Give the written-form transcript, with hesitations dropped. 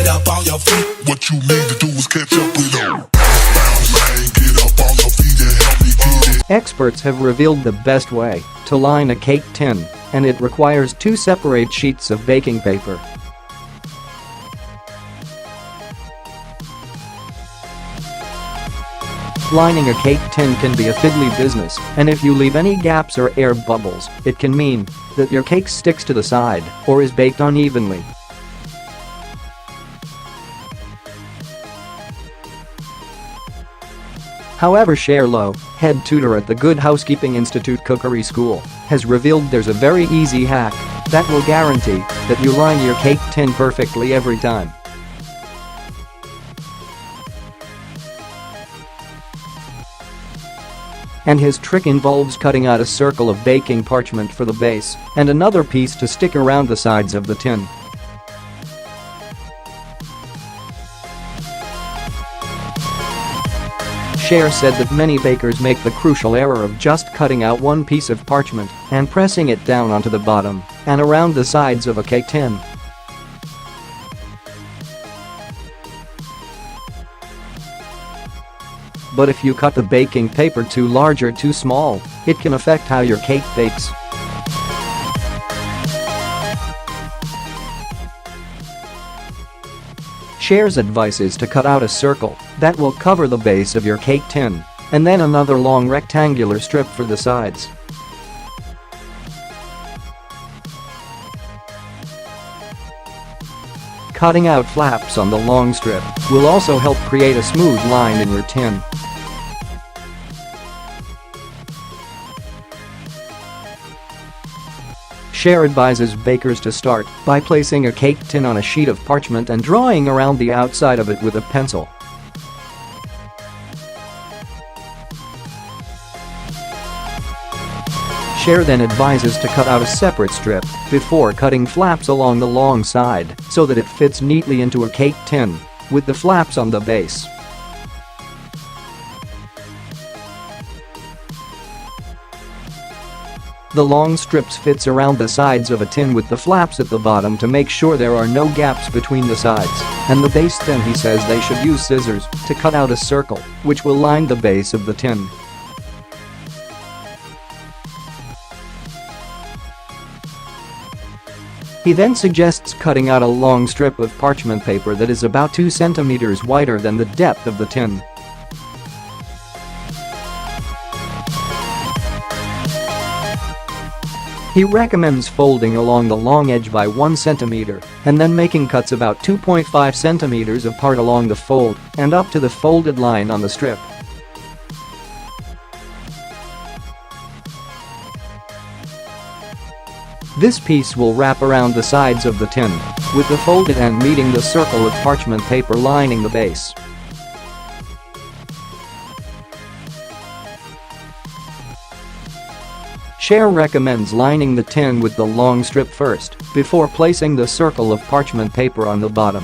get up on your feet. What you need to do is catch up with them. Bounce, man, get up on your feet and help me get it. Experts have revealed the best way to line a cake tin, and it requires 2 separate sheets of baking paper. Lining a cake tin can be a fiddly business, and if you leave any gaps or air bubbles, it can mean that your cake sticks to the side or is baked unevenly. However, Cher Loh, head tutor at the Good Housekeeping Institute Cookery School, has revealed there's a very easy hack that will guarantee that you line your cake tin perfectly every time. And his trick involves cutting out a circle of baking parchment for the base and another piece to stick around the sides of the tin. Cher said that many bakers make the crucial error of just cutting out one piece of parchment and pressing it down onto the bottom and around the sides of a cake tin. But if you cut the baking paper too large or too small, it can affect how your cake bakes. Cher's advice is to cut out a circle that will cover the base of your cake tin, and then another long rectangular strip for the sides. Cutting out flaps on the long strip will also help create a smooth line in your tin. Cher advises bakers to start by placing a cake tin on a sheet of parchment and drawing around the outside of it with a pencil. Cher then advises to cut out a separate strip before cutting flaps along the long side so that it fits neatly into a cake tin with the flaps on the base. The long strips fits around the sides of a tin with the flaps at the bottom to make sure there are no gaps between the sides and the base. Then he says they should use scissors to cut out a circle which will line the base of the tin. He then suggests cutting out a long strip of parchment paper that is about 2 centimeters wider than the depth of the tin. He recommends folding along the long edge by 1 centimeter and then making cuts about 2.5 centimeters apart along the fold and up to the folded line on the strip. This piece will wrap around the sides of the tin, with the folded end meeting the circle of parchment paper lining the base. Cher recommends lining the tin with the long strip first, before placing the circle of parchment paper on the bottom.